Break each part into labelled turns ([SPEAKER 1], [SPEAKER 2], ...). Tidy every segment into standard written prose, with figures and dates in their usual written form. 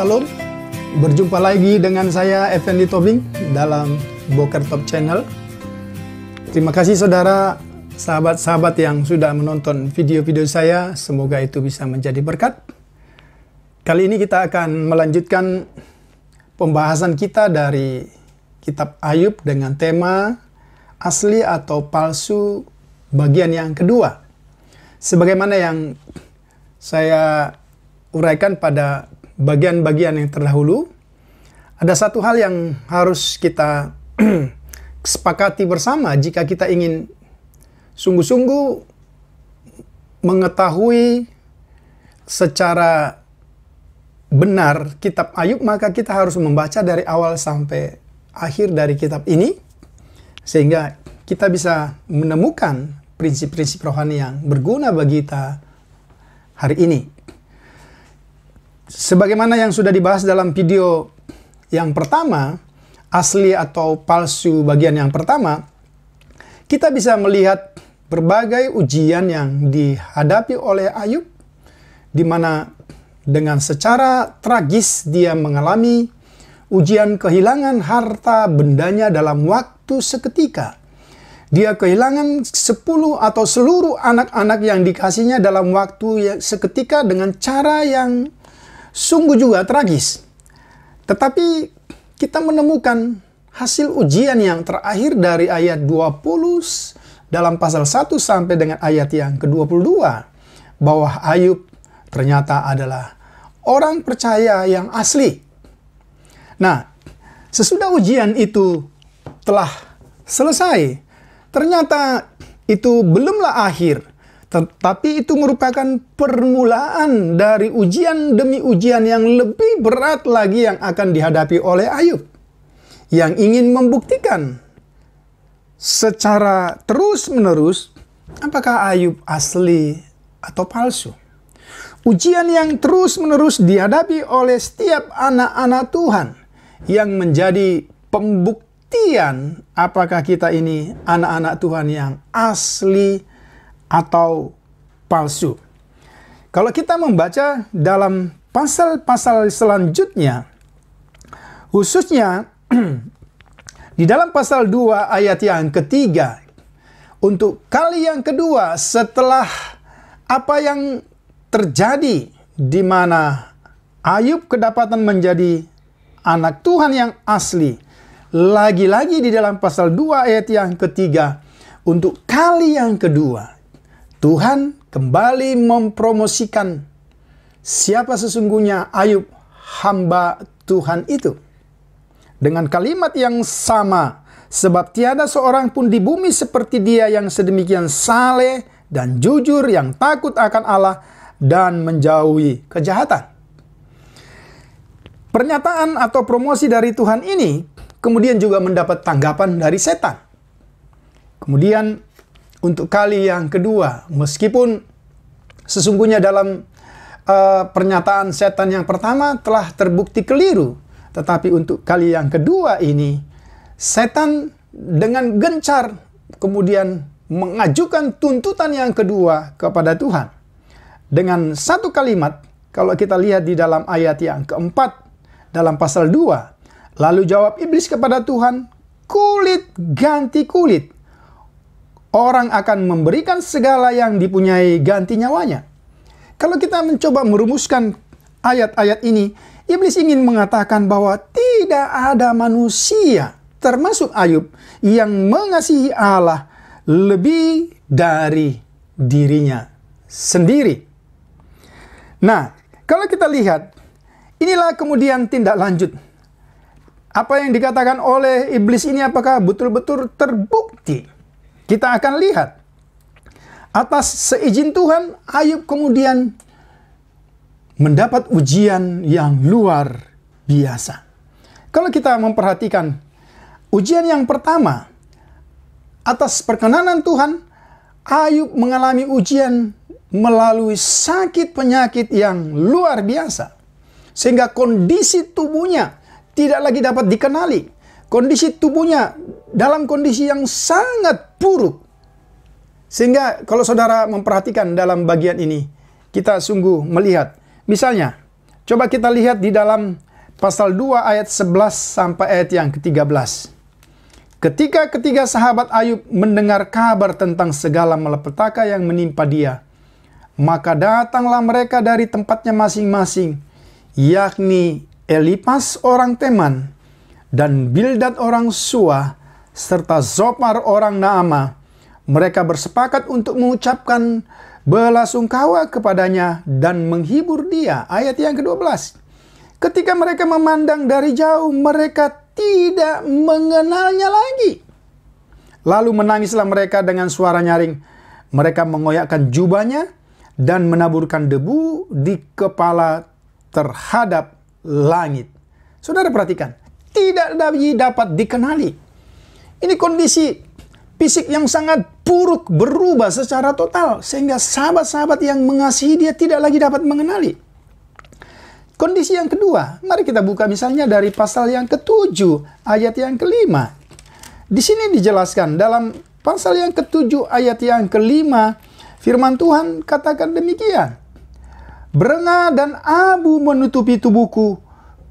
[SPEAKER 1] Salam, berjumpa lagi dengan saya Effendi Tobing dalam Boker Top Channel. Terima kasih saudara, sahabat-sahabat yang sudah menonton video-video saya. Semoga itu bisa menjadi berkat. Kali ini kita akan melanjutkan pembahasan kita dari kitab Ayub dengan tema asli atau palsu bagian yang kedua. Sebagaimana yang saya uraikan pada bagian-bagian yang terdahulu, ada satu hal yang harus kita sepakati bersama jika kita ingin sungguh-sungguh mengetahui secara benar kitab Ayub, maka kita harus membaca dari awal sampai akhir dari kitab ini, sehingga kita bisa menemukan prinsip-prinsip rohani yang berguna bagi kita hari ini. Sebagaimana yang sudah dibahas dalam video yang pertama, asli atau palsu bagian yang pertama, kita bisa melihat berbagai ujian yang dihadapi oleh Ayub, di mana dengan secara tragis dia mengalami ujian kehilangan harta bendanya dalam waktu seketika. Dia kehilangan 10 atau seluruh anak-anak yang dikasihnya dalam waktu seketika dengan cara yang sungguh juga tragis. Tetapi kita menemukan hasil ujian yang terakhir dari ayat 20 dalam pasal 1 sampai dengan ayat yang ke-22, bahwa Ayub ternyata adalah orang percaya yang asli. Nah, sesudah ujian itu telah selesai, ternyata itu belumlah akhir, tetapi itu merupakan permulaan dari ujian demi ujian yang lebih berat lagi yang akan dihadapi oleh Ayub, yang ingin membuktikan secara terus-menerus apakah Ayub asli atau palsu. Ujian yang terus-menerus dihadapi oleh setiap anak-anak Tuhan yang menjadi pembuktian apakah kita ini anak-anak Tuhan yang asli atau palsu. Kalau kita membaca dalam pasal-pasal selanjutnya, khususnya di dalam pasal 2 ayat yang ketiga, untuk kali yang kedua setelah apa yang terjadi di mana Ayub kedapatan menjadi anak Tuhan yang asli, lagi-lagi di dalam pasal 2 ayat yang ketiga, untuk kali yang kedua Tuhan kembali mempromosikan siapa sesungguhnya Ayub, hamba Tuhan itu. Dengan kalimat yang sama, sebab tiada seorang pun di bumi seperti dia yang sedemikian saleh dan jujur, yang takut akan Allah dan menjauhi kejahatan. Pernyataan atau promosi dari Tuhan ini kemudian juga mendapat tanggapan dari setan. Kemudian untuk kali yang kedua, meskipun sesungguhnya dalam pernyataan setan yang pertama telah terbukti keliru, tetapi untuk kali yang kedua ini, setan dengan gencar kemudian mengajukan tuntutan yang kedua kepada Tuhan. Dengan satu kalimat, kalau kita lihat di dalam ayat yang keempat, dalam pasal 2, lalu jawab iblis kepada Tuhan, kulit ganti kulit. Orang akan memberikan segala yang dipunyai ganti nyawanya. Kalau kita mencoba merumuskan ayat-ayat ini, iblis ingin mengatakan bahwa tidak ada manusia, termasuk Ayub, yang mengasihi Allah lebih dari dirinya sendiri. Nah, kalau kita lihat, inilah kemudian tindak lanjut. Apa yang dikatakan oleh iblis ini apakah betul-betul terbukti? Kita akan lihat. Atas seizin Tuhan, Ayub kemudian mendapat ujian yang luar biasa. Kalau kita memperhatikan ujian yang pertama, atas perkenanan Tuhan, Ayub mengalami ujian melalui sakit penyakit yang luar biasa. Sehingga kondisi tubuhnya tidak lagi dapat dikenali. Kondisi tubuhnya dalam kondisi yang sangat buruk. Sehingga kalau saudara memperhatikan dalam bagian ini, kita sungguh melihat. Misalnya, Coba kita lihat di dalam pasal 2 ayat 11 sampai ayat yang ke-13. Ketika ketiga sahabat Ayub mendengar kabar tentang segala malapetaka yang menimpa dia, maka datanglah mereka dari tempatnya masing-masing, yakni Elifas orang Teman, dan Bildad orang Suah, serta Zopar orang Naamah. Mereka bersepakat untuk mengucapkan belasungkawa kepadanya dan menghibur dia. Ayat yang ke-12. Ketika mereka memandang dari jauh, mereka tidak mengenalnya lagi. Lalu menangislah mereka dengan suara nyaring. Mereka mengoyakkan jubahnya dan menaburkan debu di kepala terhadap langit. Saudara perhatikan, tidak lagi dapat dikenali. Ini kondisi fisik yang sangat buruk, berubah secara total, sehingga sahabat-sahabat yang mengasihi dia tidak lagi dapat mengenali. Kondisi yang kedua, mari kita buka misalnya dari pasal yang ke-7, ayat yang ke-5. Di sini dijelaskan dalam pasal yang ke-7, ayat yang ke-5, firman Tuhan katakan demikian. Berengah dan abu menutupi tubuhku,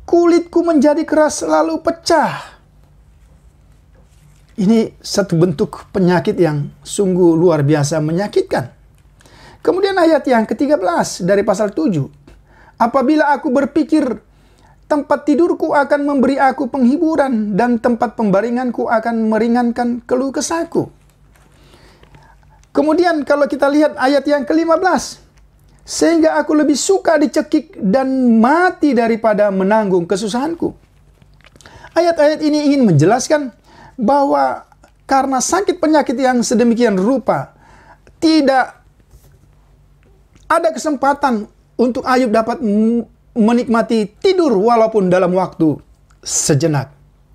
[SPEAKER 1] kulitku menjadi keras lalu pecah. Ini satu bentuk penyakit yang sungguh luar biasa menyakitkan. Kemudian ayat yang ke-13 dari pasal 7. Apabila aku berpikir, tempat tidurku akan memberi aku penghiburan, dan tempat pembaringanku akan meringankan keluh kesahku. Kemudian kalau kita lihat ayat yang ke-15. Sehingga aku lebih suka dicekik dan mati daripada menanggung kesusahanku. Ayat-ayat ini ingin menjelaskan bahwa karena sakit penyakit yang sedemikian rupa, tidak ada kesempatan untuk Ayub dapat menikmati tidur walaupun dalam waktu sejenak.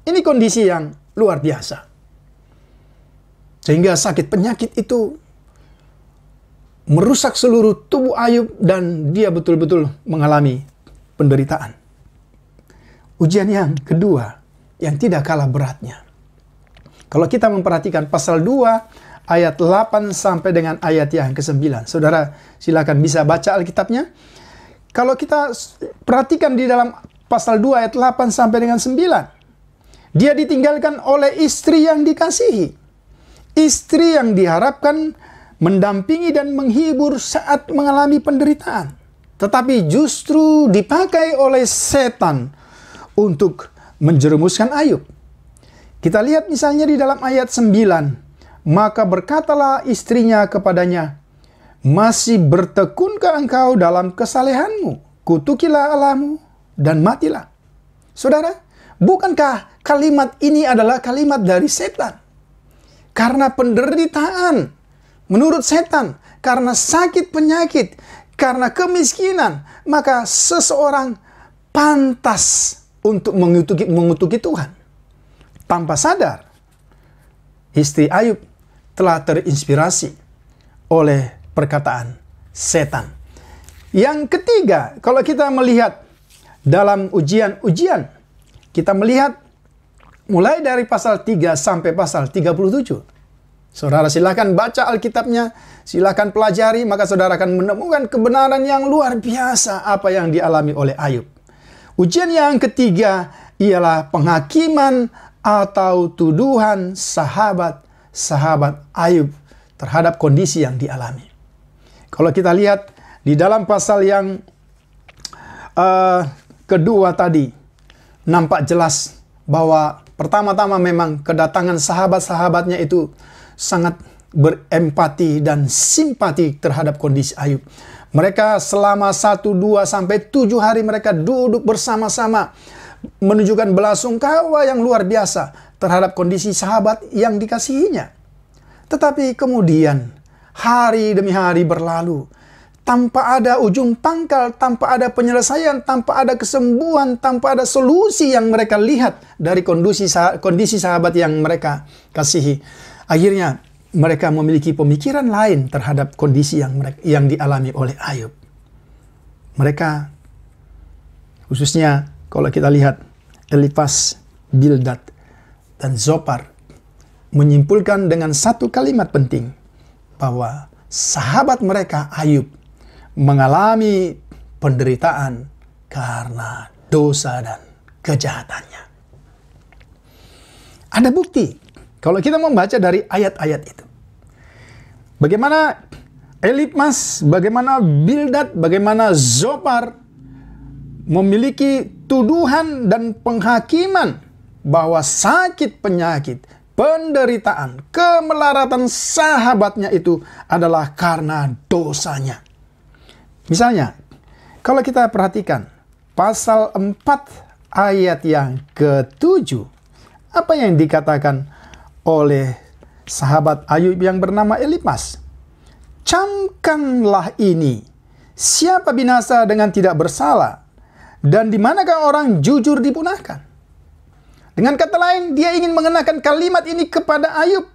[SPEAKER 1] Ini kondisi yang luar biasa. Sehingga sakit penyakit itu merusak seluruh tubuh Ayub dan dia betul-betul mengalami penderitaan. Ujian yang kedua yang tidak kalah beratnya. Kalau kita memperhatikan pasal 2 ayat 8 sampai dengan ayat yang ke-9. Saudara silakan bisa baca Alkitabnya. Kalau kita perhatikan di dalam pasal 2 ayat 8 sampai dengan 9. Dia ditinggalkan oleh istri yang dikasihi. Istri yang diharapkan mendampingi dan menghibur saat mengalami penderitaan. Tetapi justru dipakai oleh setan untuk menjerumuskan Ayub. Kita lihat misalnya di dalam ayat 9. Maka berkatalah istrinya kepadanya, masih bertekunkah engkau dalam kesalehanmu? Kutukilah Allahmu dan matilah. Saudara, bukankah kalimat ini adalah kalimat dari setan? Karena penderitaan, menurut setan, karena sakit penyakit, karena kemiskinan, maka seseorang pantas untuk mengutuki Tuhan. Tanpa sadar, istri Ayub telah terinspirasi oleh perkataan setan. Yang ketiga, kalau kita melihat dalam ujian-ujian, kita melihat mulai dari pasal 3 sampai pasal 37. Saudara silakan baca Alkitabnya, silakan pelajari, maka saudara akan menemukan kebenaran yang luar biasa apa yang dialami oleh Ayub. Ujian yang ketiga ialah penghakiman atau tuduhan sahabat Ayub terhadap kondisi yang dialami. Kalau kita lihat di dalam pasal yang kedua tadi, nampak jelas bahwa pertama-tama memang kedatangan sahabat-sahabatnya itu sangat berempati dan simpati terhadap kondisi Ayub. Mereka selama 1, 2, sampai 7 hari mereka duduk bersama-sama menunjukkan belasungkawa yang luar biasa terhadap kondisi sahabat yang dikasihinya. Tetapi kemudian hari demi hari berlalu tanpa ada ujung pangkal, tanpa ada penyelesaian, tanpa ada kesembuhan, tanpa ada solusi yang mereka lihat dari kondisi sahabat yang mereka kasihi. Akhirnya mereka memiliki pemikiran lain terhadap kondisi yang dialami oleh Ayub. Mereka, khususnya kalau kita lihat Elifas, Bildad, dan Zopar, menyimpulkan dengan satu kalimat penting, bahwa sahabat mereka Ayub mengalami penderitaan karena dosa dan kejahatannya. Ada bukti kalau kita membaca dari ayat-ayat itu. Bagaimana Elifmas, bagaimana Bildad, bagaimana Zofar memiliki tuduhan dan penghakiman bahwa sakit penyakit, penderitaan, kemelaratan sahabatnya itu adalah karena dosanya. Misalnya, kalau kita perhatikan pasal 4 ayat yang ke-7, apa yang dikatakan oleh sahabat Ayub yang bernama Elifmas? Camkanlah ini, siapa binasa dengan tidak bersalah, dan di manakah orang jujur dipunahkan? Dengan kata lain, dia ingin mengenakan kalimat ini kepada Ayub,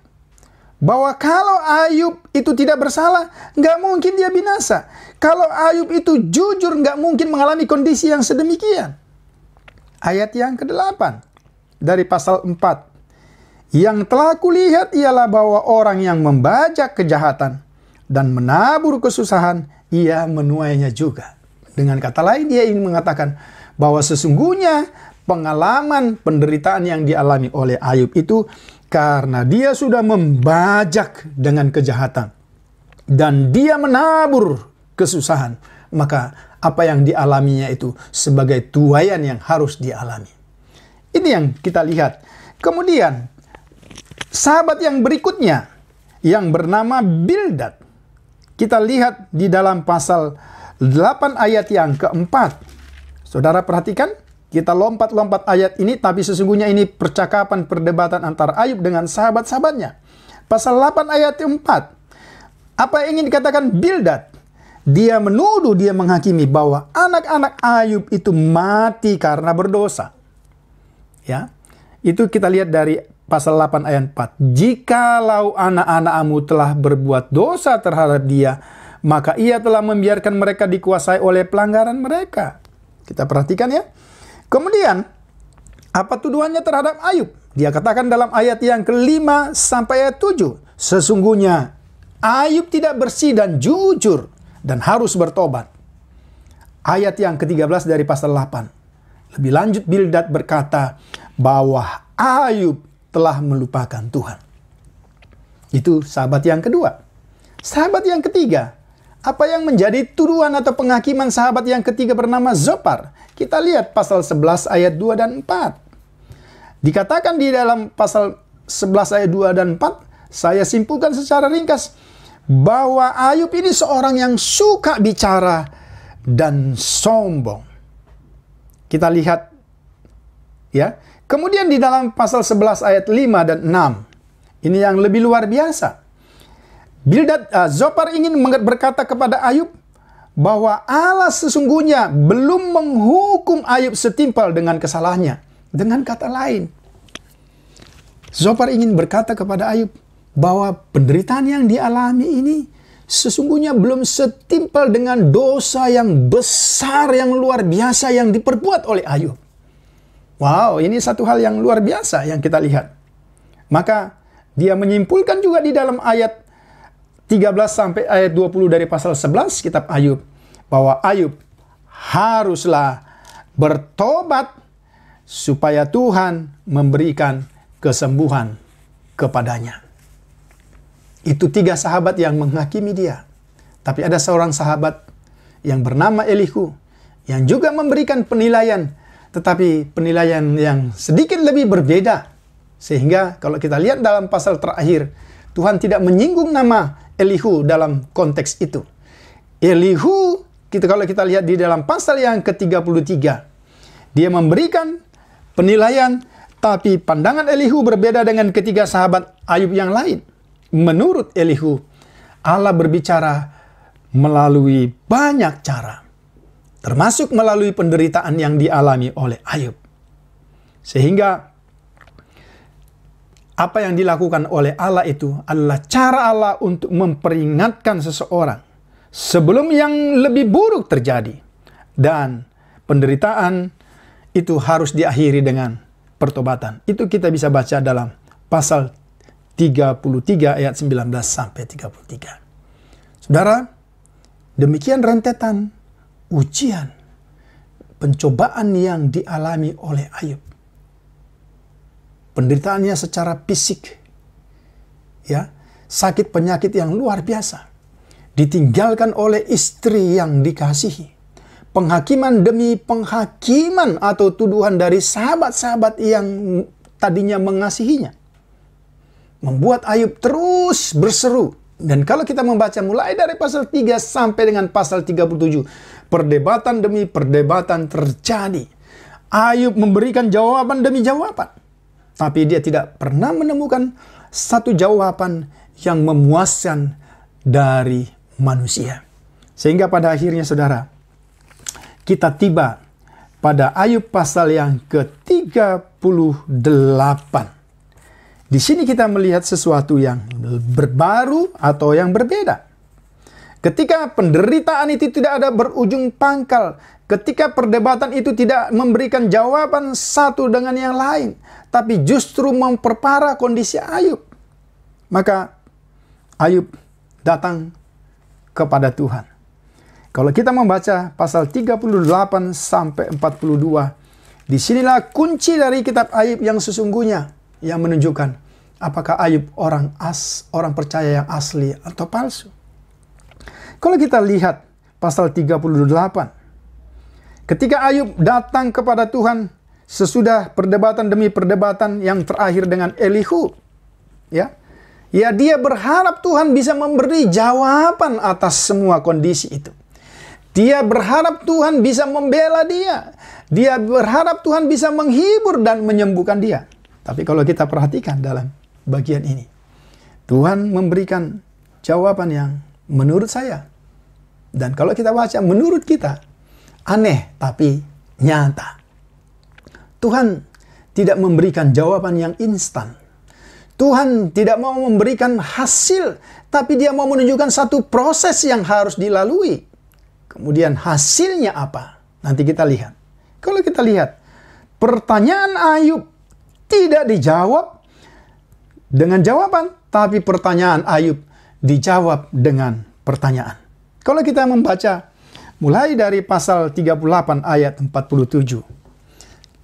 [SPEAKER 1] bahwa kalau Ayub itu tidak bersalah, nggak mungkin dia binasa. Kalau Ayub itu jujur, nggak mungkin mengalami kondisi yang sedemikian. Ayat yang ke-8 dari pasal 4. Yang telah kulihat ialah bahwa orang yang membajak kejahatan dan menabur kesusahan, ia menuainya juga. Dengan kata lain, dia ingin mengatakan bahwa sesungguhnya pengalaman penderitaan yang dialami oleh Ayub itu karena dia sudah membajak dengan kejahatan dan dia menabur kesusahan, maka apa yang dialaminya itu sebagai tuaian yang harus dialami. Ini yang kita lihat. Kemudian sahabat yang berikutnya yang bernama Bildad, kita lihat di dalam pasal 8 ayat yang keempat. Saudara perhatikan, kita lompat-lompat ayat ini, tapi sesungguhnya ini percakapan perdebatan antara Ayub dengan sahabat-sahabatnya. Pasal 8 ayat 4. Apa yang ingin dikatakan Bildad? Dia menuduh, dia menghakimi bahwa anak-anak Ayub itu mati karena berdosa. Ya, itu kita lihat dari pasal 8 ayat 4. Jikalau anak-anakmu telah berbuat dosa terhadap dia, maka ia telah membiarkan mereka dikuasai oleh pelanggaran mereka. Kita perhatikan ya. Kemudian, apa tuduhannya terhadap Ayub? Dia katakan dalam ayat yang ke-5 sampai ayat 7. Sesungguhnya Ayub tidak bersih dan jujur dan harus bertobat. Ayat yang ke-13 dari pasal 8. Lebih lanjut, Bildad berkata bahwa Ayub telah melupakan Tuhan. Itu sahabat yang kedua. Sahabat yang ketiga, apa yang menjadi tuduhan atau penghakiman sahabat yang ketiga bernama Zofar? Kita lihat pasal 11 ayat 2 dan 4. Dikatakan di dalam pasal 11 ayat 2 dan 4, saya simpulkan secara ringkas, bahwa Ayub ini seorang yang suka bicara dan sombong. Kita lihat ya. Kemudian di dalam pasal 11 ayat 5 dan 6. Ini yang lebih luar biasa. Zofar ingin berkata kepada Ayub bahwa Allah sesungguhnya belum menghukum Ayub setimpal dengan kesalahannya. Dengan kata lain, Zofar ingin berkata kepada Ayub bahwa penderitaan yang dialami ini sesungguhnya belum setimpal dengan dosa yang besar, yang luar biasa yang diperbuat oleh Ayub. Wow, ini satu hal yang luar biasa yang kita lihat. Maka dia menyimpulkan juga di dalam ayat 13 sampai ayat 20 dari pasal 11 kitab Ayub, bahwa Ayub haruslah bertobat supaya Tuhan memberikan kesembuhan kepadanya. Itu 3 sahabat yang menghakimi dia. Tapi ada seorang sahabat yang bernama Elihu yang juga memberikan penilaian, tetapi penilaian yang sedikit lebih berbeda. Sehingga kalau kita lihat dalam pasal terakhir, Tuhan tidak menyinggung nama Elihu dalam konteks itu. Elihu, kalau kita lihat di dalam pasal yang ke-33, dia memberikan penilaian, tapi pandangan Elihu berbeda dengan ketiga sahabat Ayub yang lain. Menurut Elihu, Allah berbicara melalui banyak cara, termasuk melalui penderitaan yang dialami oleh Ayub. Sehingga apa yang dilakukan oleh Allah itu adalah cara Allah untuk memperingatkan seseorang sebelum yang lebih buruk terjadi. Dan penderitaan itu harus diakhiri dengan pertobatan. Itu kita bisa baca dalam pasal 33 ayat 19 sampai 33. Saudara, demikian rentetan ujian, pencobaan yang dialami oleh Ayub. Penderitaannya secara fisik, ya, sakit penyakit yang luar biasa. Ditinggalkan oleh istri yang dikasihi. Penghakiman demi penghakiman atau tuduhan dari sahabat-sahabat yang tadinya mengasihinya membuat Ayub terus berseru. Dan kalau kita membaca mulai dari pasal 3 sampai dengan pasal 37, perdebatan demi perdebatan terjadi. Ayub memberikan jawaban demi jawaban. Tapi dia tidak pernah menemukan satu jawaban yang memuaskan dari manusia. Sehingga pada akhirnya saudara, kita tiba pada Ayub pasal yang ke-38. Di sini kita melihat sesuatu yang berbaru atau yang berbeda. Ketika penderitaan itu tidak ada berujung pangkal, ketika perdebatan itu tidak memberikan jawaban satu dengan yang lain, tapi justru memperparah kondisi Ayub, maka Ayub datang kepada Tuhan. Kalau kita membaca pasal 38 sampai 42, disinilah kunci dari kitab Ayub yang sesungguhnya, yang menunjukkan apakah Ayub orang percaya yang asli atau palsu. Kalau kita lihat pasal 38, ketika Ayub datang kepada Tuhan sesudah perdebatan demi perdebatan yang terakhir dengan Elihu, ya, dia berharap Tuhan bisa memberi jawaban atas semua kondisi itu. Dia berharap Tuhan bisa membela dia. Dia berharap Tuhan bisa menghibur dan menyembuhkan dia. Tapi kalau kita perhatikan dalam bagian ini, Tuhan memberikan jawaban yang menurut saya, dan kalau kita baca menurut kita, aneh tapi nyata. Tuhan tidak memberikan jawaban yang instan. Tuhan tidak mau memberikan hasil, tapi dia mau menunjukkan satu proses yang harus dilalui. Kemudian hasilnya apa? Nanti kita lihat. Kalau kita lihat, pertanyaan Ayub tidak dijawab dengan jawaban, tapi pertanyaan Ayub dijawab dengan pertanyaan. Kalau kita membaca mulai dari pasal 38 ayat 47,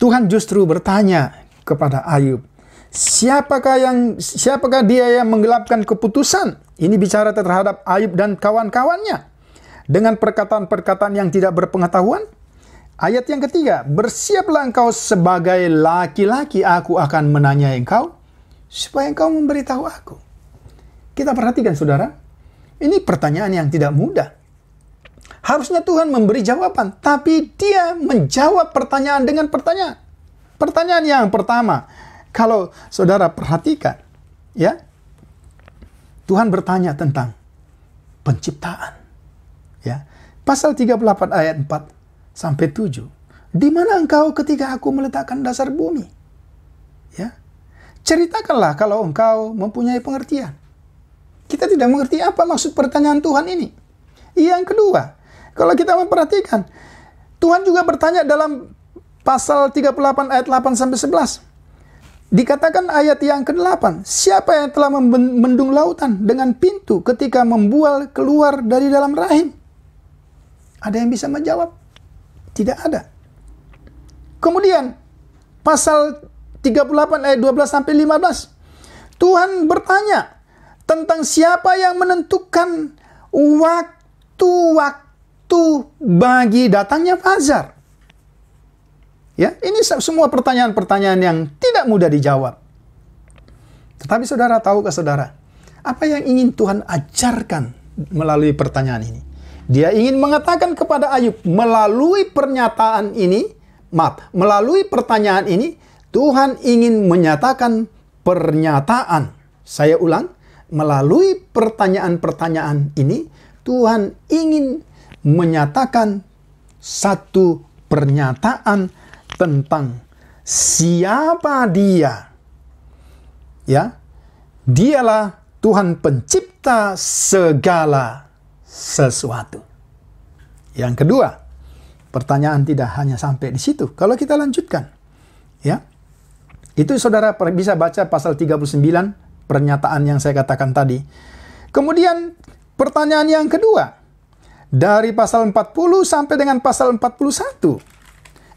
[SPEAKER 1] Tuhan justru bertanya kepada Ayub, siapakah dia yang menggelapkan keputusan? Ini bicara terhadap Ayub dan kawan-kawannya dengan perkataan-perkataan yang tidak berpengetahuan. Ayat yang ketiga, bersiaplah engkau sebagai laki-laki, aku akan menanyai engkau, supaya engkau memberitahu aku. Kita perhatikan saudara, ini pertanyaan yang tidak mudah. Harusnya Tuhan memberi jawaban, tapi dia menjawab pertanyaan dengan pertanyaan. Pertanyaan yang pertama, kalau saudara perhatikan, ya, Tuhan bertanya tentang penciptaan. Ya, pasal 38 ayat 4 sampai 7. Di mana engkau ketika aku meletakkan dasar bumi? Ya. Ceritakanlah kalau engkau mempunyai pengertian. Kita tidak mengerti apa maksud pertanyaan Tuhan ini. Yang kedua, kalau kita memperhatikan, Tuhan juga bertanya dalam pasal 38 ayat 8 sampai 11. Dikatakan ayat yang ke-8, siapa yang telah membendung lautan dengan pintu ketika membual keluar dari dalam rahim? Ada yang bisa menjawab? Tidak ada. Kemudian pasal 38 ayat 12 sampai 15. Tuhan bertanya tentang siapa yang menentukan waktu-waktu bagi datangnya fajar. Ya, ini semua pertanyaan-pertanyaan yang tidak mudah dijawab. Tetapi saudara, tahukah saudara, apa yang ingin Tuhan ajarkan melalui pertanyaan ini? Dia ingin mengatakan kepada Ayub, melalui pertanyaan ini, Tuhan ingin menyatakan pernyataan. Saya ulang, melalui pertanyaan-pertanyaan ini, Tuhan ingin menyatakan satu pernyataan tentang siapa dia. Ya, dialah Tuhan pencipta segala sesuatu. Yang kedua, pertanyaan tidak hanya sampai di situ. Kalau kita lanjutkan, ya, itu saudara bisa baca pasal 39, pernyataan yang saya katakan tadi. Kemudian pertanyaan yang kedua, dari pasal 40 sampai dengan pasal 41.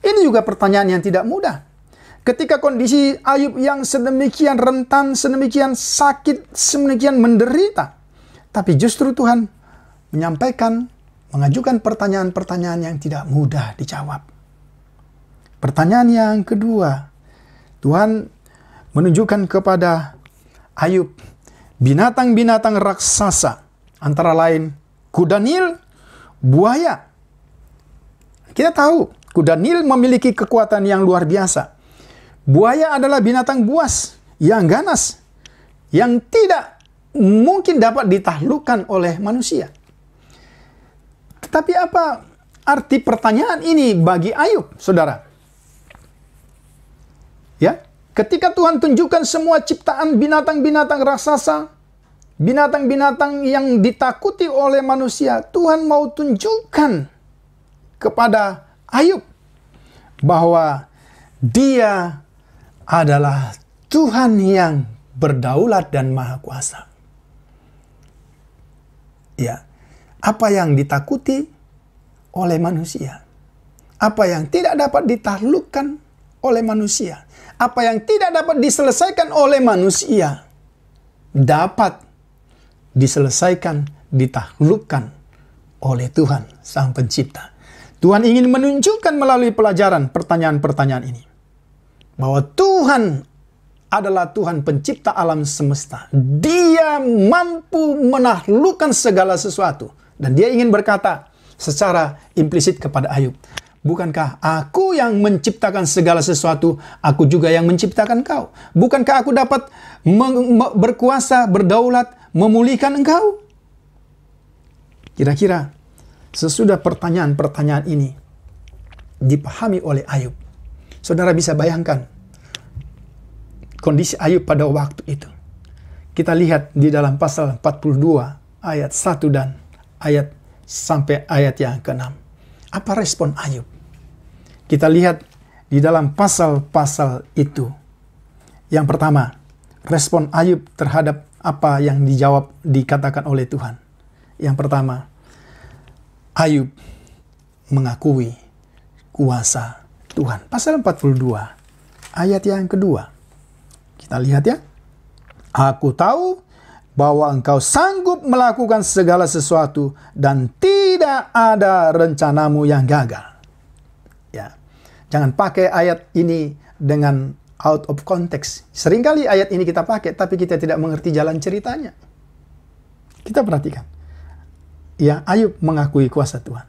[SPEAKER 1] Ini juga pertanyaan yang tidak mudah. Ketika kondisi Ayub yang sedemikian rentan, sedemikian sakit, sedemikian menderita. Tapi justru Tuhan mengajukan pertanyaan-pertanyaan yang tidak mudah dijawab. Pertanyaan yang kedua, Tuhan menunjukkan kepada Ayub binatang-binatang raksasa, antara lain kuda Nil, buaya. Kita tahu kuda Nil memiliki kekuatan yang luar biasa. Buaya adalah binatang buas yang ganas, yang tidak mungkin dapat ditaklukkan oleh manusia. Tetapi apa arti pertanyaan ini bagi Ayub, saudara? Ya, ketika Tuhan tunjukkan semua ciptaan binatang-binatang raksasa, binatang-binatang yang ditakuti oleh manusia, Tuhan mau tunjukkan kepada Ayub bahwa Dia adalah Tuhan yang berdaulat dan maha kuasa. Ya, apa yang ditakuti oleh manusia, apa yang tidak dapat ditaklukkan oleh manusia, apa yang tidak dapat diselesaikan oleh manusia, dapat diselesaikan, ditaklukkan oleh Tuhan Sang Pencipta. Tuhan ingin menunjukkan melalui pelajaran pertanyaan-pertanyaan ini bahwa Tuhan adalah Tuhan pencipta alam semesta. Dia mampu menaklukkan segala sesuatu. Dan Dia ingin berkata secara implisit kepada Ayub, bukankah aku yang menciptakan segala sesuatu, aku juga yang menciptakan kau? Bukankah aku dapat berkuasa, berdaulat, memulihkan engkau? Kira-kira sesudah pertanyaan-pertanyaan ini dipahami oleh Ayub, saudara bisa bayangkan kondisi Ayub pada waktu itu. Kita lihat di dalam pasal 42 ayat 1 dan ayat sampai ayat yang ke-6. Apa respon Ayub? Kita lihat di dalam pasal-pasal itu. Yang pertama, respon Ayub terhadap apa yang dikatakan oleh Tuhan. Yang pertama, Ayub mengakui kuasa Tuhan. Pasal 42 ayat yang kedua. Kita lihat ya. Aku tahu bahwa engkau sanggup melakukan segala sesuatu dan tidak ada rencanamu yang gagal. Ya. Jangan pakai ayat ini dengan out of context. Seringkali ayat ini kita pakai tapi kita tidak mengerti jalan ceritanya. Kita perhatikan. Ya, Ayub mengakui kuasa Tuhan.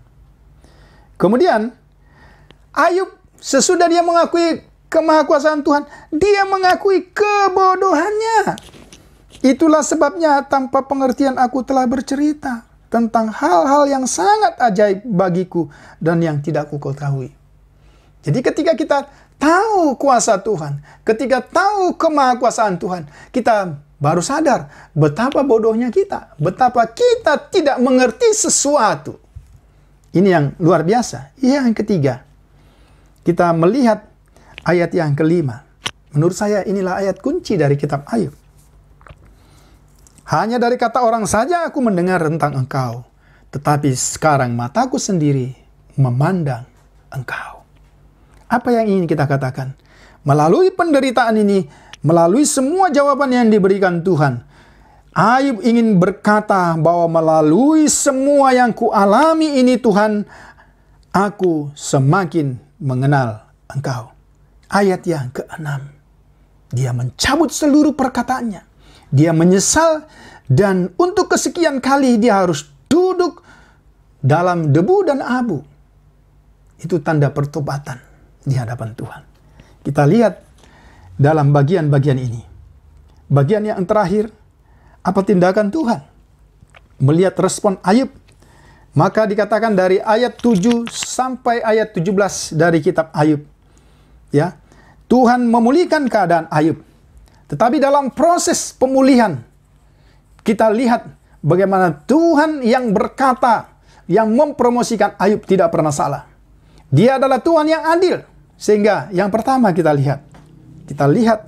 [SPEAKER 1] Kemudian Ayub sesudah dia mengakui kemahakuasaan Tuhan, dia mengakui kebodohannya. Itulah sebabnya tanpa pengertian aku telah bercerita tentang hal-hal yang sangat ajaib bagiku dan yang tidak aku ketahui. Jadi ketika kita tahu kuasa Tuhan, ketika tahu kemahakuasaan Tuhan, kita baru sadar betapa bodohnya kita, betapa kita tidak mengerti sesuatu. Ini yang luar biasa. Yang ketiga, kita melihat ayat yang kelima. Menurut saya inilah ayat kunci dari kitab Ayub. Hanya dari kata orang saja aku mendengar tentang engkau, tetapi sekarang mataku sendiri memandang engkau. Apa yang ingin kita katakan? Melalui penderitaan ini, melalui semua jawaban yang diberikan Tuhan, Ayub ingin berkata bahwa melalui semua yang kualami ini Tuhan, aku semakin mengenal engkau. Ayat yang ke-6. Dia mencabut seluruh perkataannya. Dia menyesal dan untuk kesekian kali dia harus duduk dalam debu dan abu. Itu tanda pertobatan di hadapan Tuhan. Kita lihat dalam bagian-bagian ini. Bagian yang terakhir, apa tindakan Tuhan? Melihat respon Ayub, maka dikatakan dari ayat 7 sampai ayat 17 dari kitab Ayub. Ya, Tuhan memulihkan keadaan Ayub. Tetapi dalam proses pemulihan, kita lihat bagaimana Tuhan yang berkata, yang mempromosikan Ayub tidak pernah salah. Dia adalah Tuhan yang adil. Sehingga yang pertama kita lihat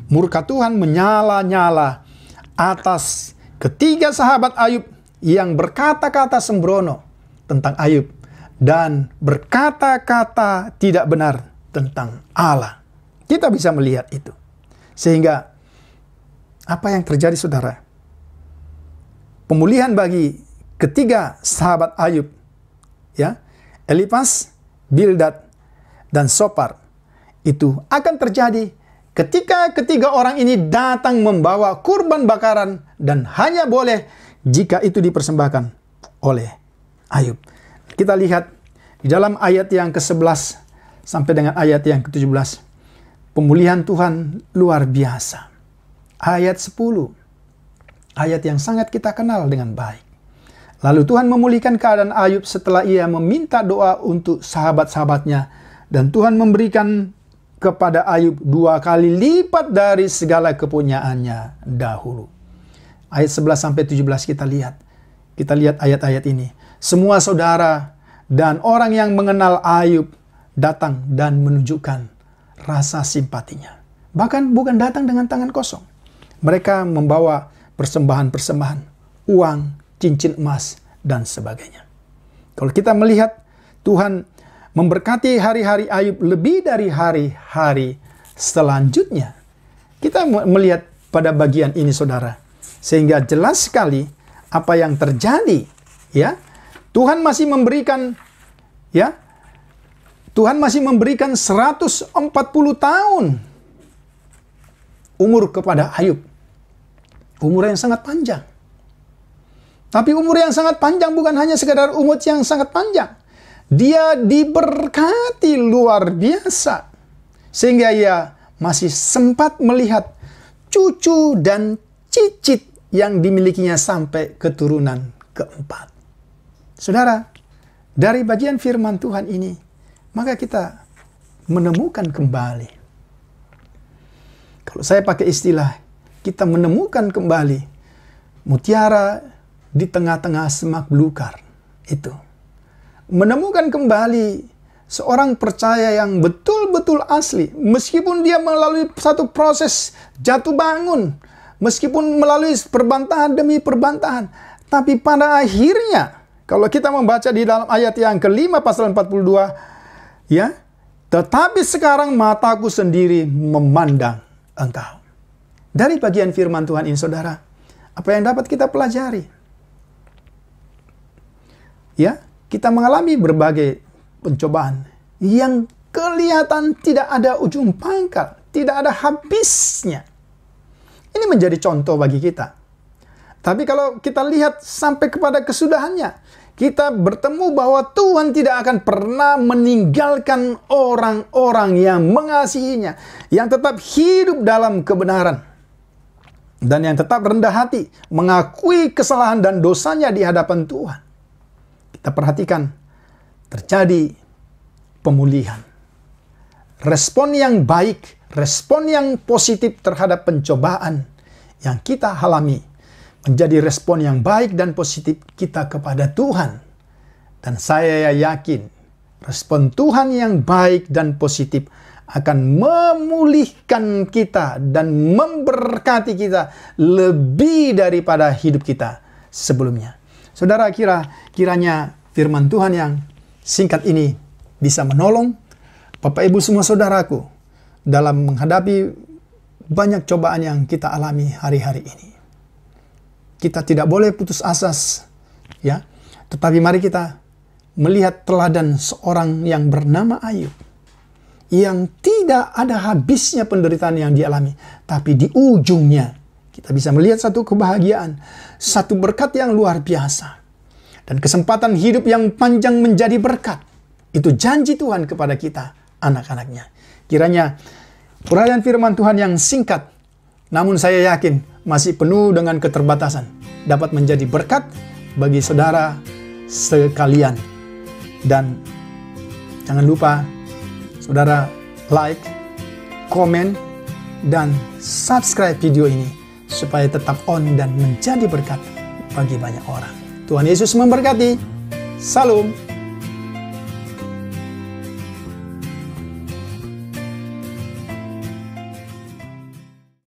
[SPEAKER 1] murka Tuhan menyala-nyala atas ketiga sahabat Ayub yang berkata-kata sembrono tentang Ayub. dan berkata-kata tidak benar tentang Allah. Kita bisa melihat itu. Sehingga apa yang terjadi, saudara? Pemulihan bagi ketiga sahabat Ayub, ya, Elifaz, Bildad, dan Sofar, itu akan terjadi ketika ketiga orang ini datang membawa kurban bakaran dan hanya boleh jika itu dipersembahkan oleh Ayub. Kita lihat di dalam ayat yang ke-11 sampai dengan ayat yang ke-17. Pemulihan Tuhan luar biasa. Ayat 10. Ayat yang sangat kita kenal dengan baik. Lalu Tuhan memulihkan keadaan Ayub setelah ia meminta doa untuk sahabat-sahabatnya. Dan Tuhan memberikan kepada Ayub 2 kali lipat dari segala kepunyaannya dahulu. Ayat 11 sampai 17 kita lihat. Kita lihat ayat-ayat ini. Semua saudara dan orang yang mengenal Ayub datang dan menunjukkan rasa simpatinya. Bahkan bukan datang dengan tangan kosong. Mereka membawa persembahan-persembahan, uang, cincin emas, dan sebagainya. Kalau kita melihat Tuhan memberkati hari-hari Ayub lebih dari hari-hari selanjutnya, kita melihat pada bagian ini, saudara, sehingga jelas sekali apa yang terjadi. Ya, Tuhan masih memberikan, ya, Tuhan masih memberikan 140 tahun umur kepada Ayub. Umur yang sangat panjang. Tapi umur yang sangat panjang bukan hanya sekadar umur yang sangat panjang. Dia diberkati luar biasa. Sehingga ia masih sempat melihat cucu dan cicit yang dimilikinya sampai keturunan keempat. Saudara, dari bagian firman Tuhan ini, maka kita menemukan kembali. Kalau saya pakai istilah, kita menemukan kembali mutiara di tengah-tengah semak belukar itu. Menemukan kembali seorang percaya yang betul-betul asli. Meskipun dia melalui satu proses jatuh bangun. Meskipun melalui perbantahan demi perbantahan. Tapi pada akhirnya, kalau kita membaca di dalam ayat yang kelima pasal 42, ya, tetapi sekarang mataku sendiri memandang engkau. Dari bagian firman Tuhan ini, saudara, apa yang dapat kita pelajari? Ya, kita mengalami berbagai pencobaan yang kelihatan tidak ada ujung pangkal, tidak ada habisnya. Ini menjadi contoh bagi kita. Tapi kalau kita lihat sampai kepada kesudahannya, kita bertemu bahwa Tuhan tidak akan pernah meninggalkan orang-orang yang mengasihinya, yang tetap hidup dalam kebenaran, dan yang tetap rendah hati, mengakui kesalahan dan dosanya di hadapan Tuhan. Kita perhatikan, terjadi pemulihan. Respon yang baik, respon yang positif terhadap pencobaan yang kita alami, menjadi respon yang baik dan positif kita kepada Tuhan. Dan saya yakin, respon Tuhan yang baik dan positif akan memulihkan kita dan memberkati kita lebih daripada hidup kita sebelumnya. Saudara, kiranya firman Tuhan yang singkat ini bisa menolong Bapak Ibu semua saudaraku dalam menghadapi banyak cobaan yang kita alami hari-hari ini. Kita tidak boleh putus asa, ya. Tetapi mari kita melihat teladan seorang yang bernama Ayub, yang tidak ada habisnya penderitaan yang dialami, tapi di ujungnya kita bisa melihat satu kebahagiaan, satu berkat yang luar biasa, dan kesempatan hidup yang panjang menjadi berkat. Itu janji Tuhan kepada kita, anak-anaknya. Kiranya uraian firman Tuhan yang singkat, namun saya yakin masih penuh dengan keterbatasan, dapat menjadi berkat bagi saudara sekalian. Dan jangan lupa, saudara, like, komen, dan subscribe video ini supaya tetap on dan menjadi berkat bagi banyak orang. Tuhan Yesus memberkati. Salam.